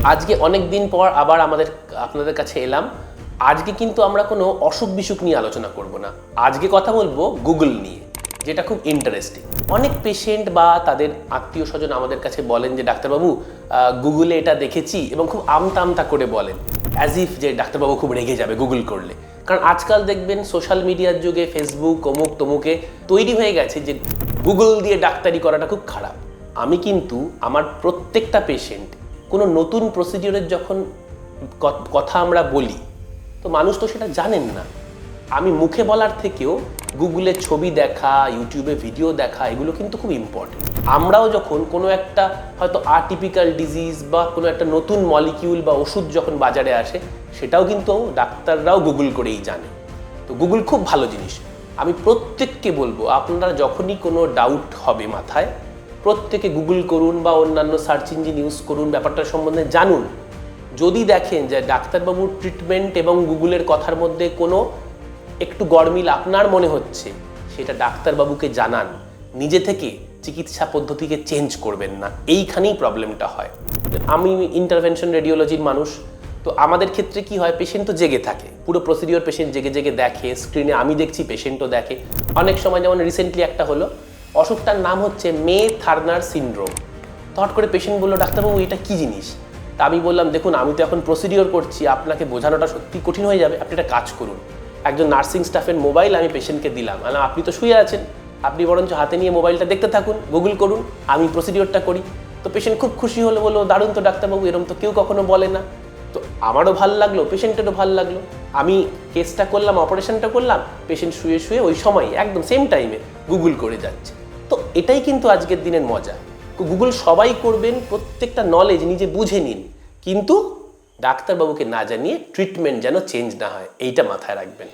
আজকে অনেক দিন পর আবার আপনাদের কাছে এলাম। আজকে কিন্তু আমরা কোনো অসুখ বিসুখ নিয়ে আলোচনা করব না। আজকে কথা বলবো গুগল নিয়ে, যেটা খুব ইন্টারেস্টিং। অনেক পেশেন্ট বা তাদের আত্মীয় স্বজন আমাদের কাছে বলেন যে ডাক্তারবাবু গুগলে এটা দেখেছি, এবং খুব আমতা আমতা করে বলেন, অ্যাজ ইফ যে ডাক্তারবাবু খুব রেগে যাবে গুগল করলে। কারণ আজকাল দেখবেন সোশ্যাল মিডিয়ার যুগে ফেসবুক অমুক তমুকে তৈরি হয়ে গেছে যে গুগল দিয়ে ডাক্তারি করাটা খুব খারাপ। আমি কিন্তু আমার প্রত্যেকটা পেশেন্ট কোনো নতুন প্রসিডিওরের যখন কথা আমরা বলি, তো মানুষ তো সেটা জানেন না। আমি মুখে বলার থেকেও গুগলে ছবি দেখা, ইউটিউবে ভিডিও দেখা, এগুলো কিন্তু খুব ইম্পর্টেন্ট। আমরাও যখন কোনো একটা হয়তো আটিপিক্যাল ডিজিজ বা কোনো একটা নতুন মলিকিউল বা ওষুধ যখন বাজারে আসে, সেটাও কিন্তু ডাক্তাররাও গুগল করেই জানে। তো গুগল খুব ভালো জিনিস। আমি প্রত্যেককে বলবো, আপনারা যখনই কোনো ডাউট হবে মাথায়, প্রত্যেকে গুগল করুন বা অন্যান্য সার্চ ইঞ্জিন ইউজ করুন, ব্যাপারটা সম্বন্ধে জানুন। যদি দেখেন যে ডাক্তারবাবুর ট্রিটমেন্ট এবং গুগলের কথার মধ্যে কোনো একটু গরমিল আপনার মনে হচ্ছে, সেটা ডাক্তারবাবুকে জানান। নিজে থেকে চিকিৎসা পদ্ধতিকে চেঞ্জ করবেন না, এইখানেই প্রবলেমটা হয়। আমি ইন্টারভেনশন রেডিওলজির মানুষ, তো আমাদের ক্ষেত্রে কি হয়, পেশেন্ট তো জেগে থাকে, পুরো প্রসিডিওর পেশেন্ট জেগে জেগে দেখে, স্ক্রিনে আমি দেখছি, পেশেন্টও দেখে। অনেক সময় যেমন রিসেন্টলি একটা হলো, অসুখটার নাম হচ্ছে মে থার্নার সিনড্রোম। হঠাৎ করে পেশেন্ট বললো, ডাক্তারবাবু এটা কী জিনিস? তা আমি বললাম, দেখুন আমি তো এখন প্রসিডিওর করছি, আপনাকে বোঝানোটা সত্যি কঠিন হয়ে যাবে, আপনি একটা কাজ করুন। একজন নার্সিং স্টাফের মোবাইল আমি পেশেন্টকে দিলাম, আপনি তো শুয়ে আছেন, আপনি বরঞ্চ হাতে নিয়ে মোবাইলটা দেখতে থাকুন, গুগল করুন, আমি প্রসিডিওরটা করি। তো পেশেন্ট খুব খুশি হলো, বললো দারুণ তো ডাক্তারবাবু, এরকম তো কেউ কখনো বলে না। তো আমারও ভালো লাগলো, পেশেন্টেরও ভালো লাগলো। আমি কেসটা করলাম, অপারেশনটা করলাম, পেশেন্ট শুয়ে শুয়ে ওই সময় একদম সেম টাইমে গুগল করে যাচ্ছে। তো এটাই কিন্তু আজকের দিনের মজা। গুগল সবাই করবেন, প্রত্যেকটা নলেজ নিজে বুঝে নিন, কিন্তু ডাক্তারবাবুকে না জানিয়ে ট্রিটমেন্ট যেন চেঞ্জ না হয়, এইটা মাথায় রাখবেন।